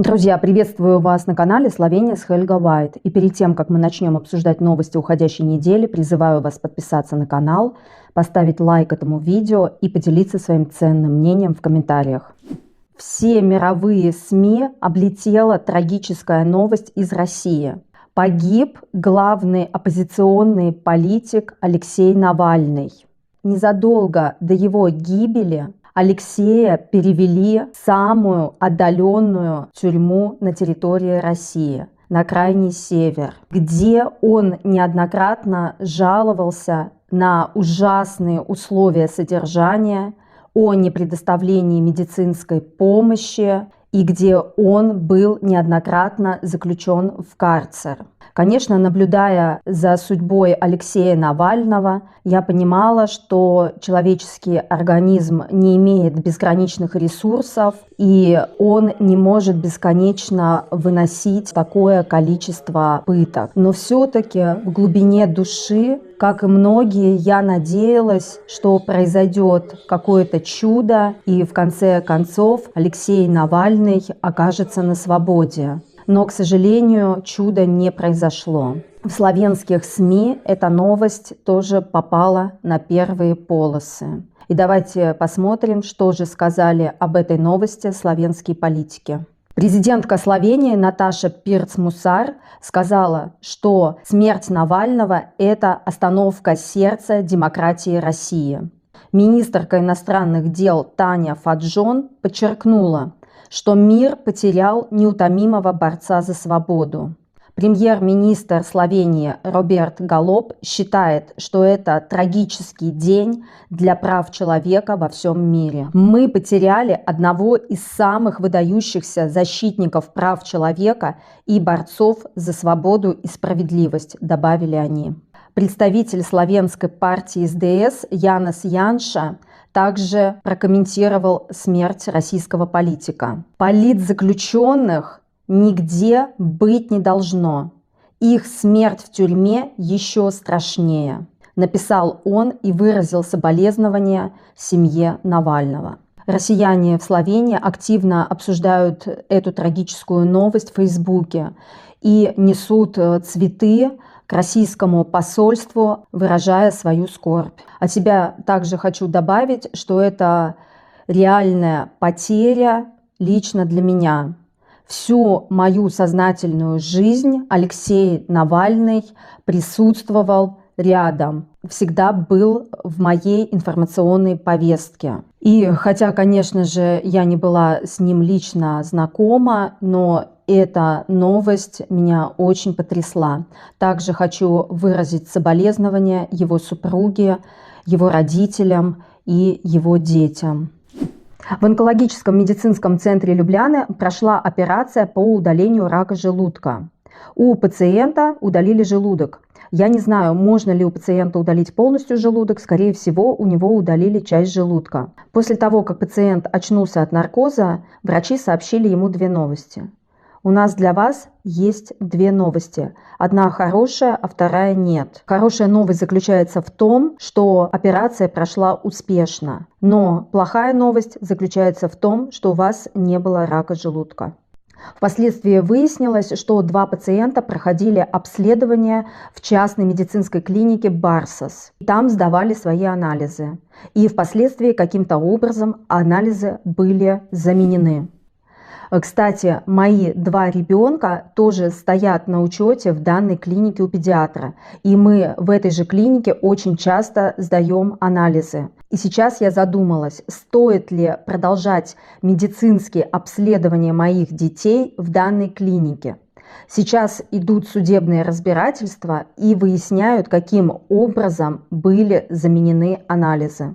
Друзья, приветствую вас на канале Словения с Хельга White. И перед тем, как мы начнем обсуждать новости уходящей недели, призываю вас подписаться на канал, поставить лайк этому видео и поделиться своим ценным мнением в комментариях. Все мировые СМИ облетела трагическая новость из России. Погиб главный оппозиционный политик Алексей Навальный. Незадолго до его гибели Алексея перевели в самую отдаленную тюрьму на территории России, на крайний север, где он неоднократно жаловался на ужасные условия содержания, о непредоставлении медицинской помощи и где он был неоднократно заключен в карцер. Конечно, наблюдая за судьбой Алексея Навального, я понимала, что человеческий организм не имеет безграничных ресурсов, и он не может бесконечно выносить такое количество пыток. Но все-таки в глубине души, как и многие, я надеялась, что произойдет какое-то чудо, и в конце концов Алексей Навальный окажется на свободе. Но, к сожалению, чудо не произошло. В славянских СМИ эта новость тоже попала на первые полосы. И давайте посмотрим, что же сказали об этой новости славянские политики. Президентка Словении Наташа Пирц-Мусар сказала, что смерть Навального – это остановка сердца демократии России. Министрка иностранных дел Таня Фаджон подчеркнула, что мир потерял неутомимого борца за свободу. Премьер-министр Словении Роберт Голоб считает, что это трагический день для прав человека во всем мире. Мы потеряли одного из самых выдающихся защитников прав человека и борцов за свободу и справедливость, добавили они. Представитель словенской партии СДС Янес Янша также прокомментировал смерть российского политика. Политзаключенных нигде быть не должно. Их смерть в тюрьме еще страшнее, написал он и выразил соболезнования семье Навального. Россияне в Словении активно обсуждают эту трагическую новость в Фейсбуке и несут цветы к российскому посольству, выражая свою скорбь. От себя также хочу добавить, что это реальная потеря лично для меня. Всю мою сознательную жизнь Алексей Навальный присутствовал рядом, всегда был в моей информационной повестке. И хотя, конечно же, я не была с ним лично знакома, но эта новость меня очень потрясла. Также хочу выразить соболезнования его супруге, его родителям и его детям. В онкологическом медицинском центре Любляны прошла операция по удалению рака желудка. У пациента удалили желудок. Я не знаю, можно ли у пациента удалить полностью желудок, скорее всего, у него удалили часть желудка. После того, как пациент очнулся от наркоза, врачи сообщили ему две новости. У нас для вас есть две новости. Одна хорошая, а вторая нет. Хорошая новость заключается в том, что операция прошла успешно. Но плохая новость заключается в том, что у вас не было рака желудка. Впоследствии выяснилось, что два пациента проходили обследование в частной медицинской клинике Барсас. Там сдавали свои анализы. И впоследствии каким-то образом анализы были заменены. Кстати, мои два ребенка тоже стоят на учете в данной клинике у педиатра. И мы в этой же клинике очень часто сдаем анализы. И сейчас я задумалась, стоит ли продолжать медицинские обследования моих детей в данной клинике. Сейчас идут судебные разбирательства и выясняют, каким образом были заменены анализы.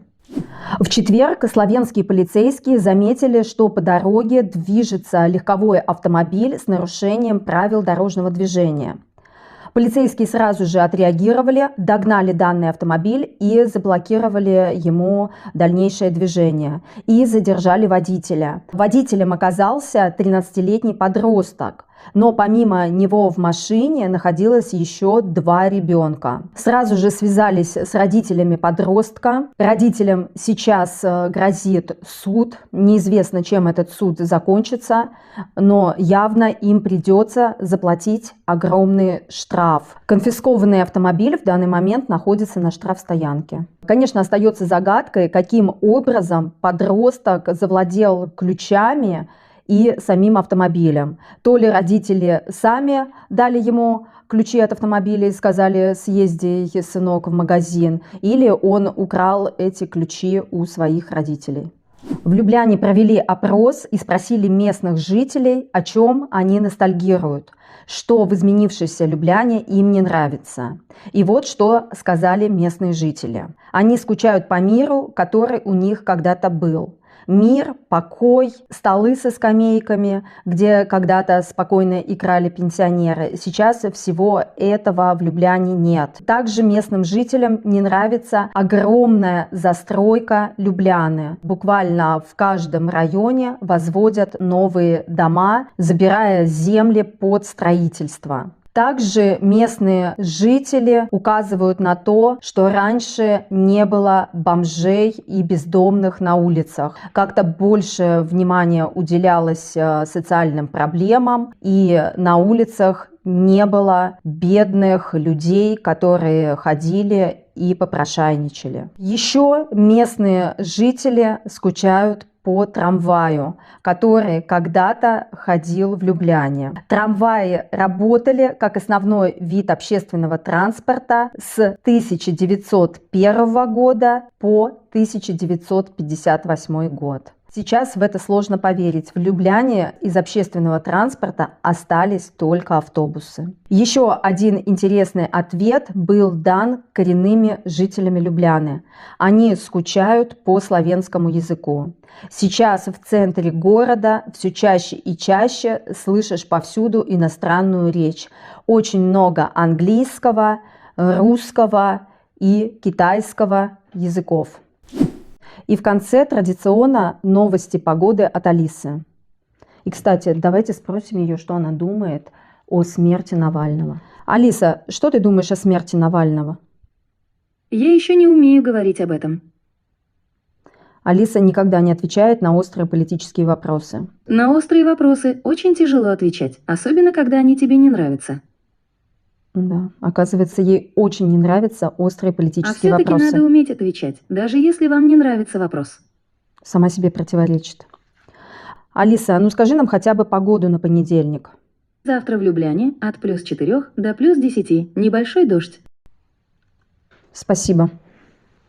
В четверг словенские полицейские заметили, что по дороге движется легковой автомобиль с нарушением правил дорожного движения. Полицейские сразу же отреагировали, догнали данный автомобиль и заблокировали ему дальнейшее движение. И задержали водителя. Водителем оказался 13-летний подросток, Но помимо него в машине находилось еще 2 ребенка. Сразу же связались с родителями подростка. Родителям сейчас грозит суд. Неизвестно, чем этот суд закончится, но явно им придется заплатить огромный штраф. Конфискованный автомобиль в данный момент находится на штрафстоянке. Конечно, остается загадкой, каким образом подросток завладел ключами и самим автомобилем. То ли родители сами дали ему ключи от автомобиля и сказали: съезди, сынок, в магазин, или он украл эти ключи у своих родителей. В Любляне провели опрос и спросили местных жителей, о чем они ностальгируют, что в изменившейся Любляне им не нравится. И вот что сказали местные жители. Они скучают по миру, который у них когда-то был. Мир, покой, столы со скамейками, где когда-то спокойно играли пенсионеры. Сейчас всего этого в Любляне нет. Также местным жителям не нравится огромная застройка Любляны. Буквально в каждом районе возводят новые дома, забирая земли под строительство. Также местные жители указывают на то, что раньше не было бомжей и бездомных на улицах. Как-то больше внимания уделялось социальным проблемам, и на улицах не было бедных людей, которые ходили и попрошайничали. Еще местные жители скучают по трамваю, который когда-то ходил в Любляне. Трамваи работали как основной вид общественного транспорта с 1901 года по 1958 год. Сейчас в это сложно поверить. В Любляне из общественного транспорта остались только автобусы. Еще один интересный ответ был дан коренными жителями Любляны. Они скучают по славянскому языку. Сейчас в центре города все чаще и чаще слышишь повсюду иностранную речь. Очень много английского, русского и китайского языков. И в конце традиционно новости погоды от Алисы. И, кстати, давайте спросим ее, что она думает о смерти Навального. Алиса, что ты думаешь о смерти Навального? Я еще не умею говорить об этом. Алиса никогда не отвечает на острые политические вопросы. На острые вопросы очень тяжело отвечать, особенно когда они тебе не нравятся. Да, оказывается, ей очень не нравятся острые политические все-таки вопросы. надо уметь отвечать, даже если вам не нравится вопрос. Сама себе противоречит. Алиса, ну скажи нам хотя бы погоду на понедельник. Завтра в Любляне от +4 до +10, небольшой дождь. Спасибо.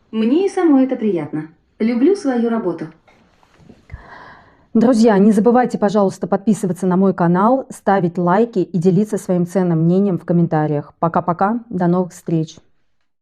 Мне и самой это приятно. Люблю свою работу. Друзья, не забывайте, пожалуйста, подписываться на мой канал, ставить лайки и делиться своим ценным мнением в комментариях. Пока-пока, до новых встреч!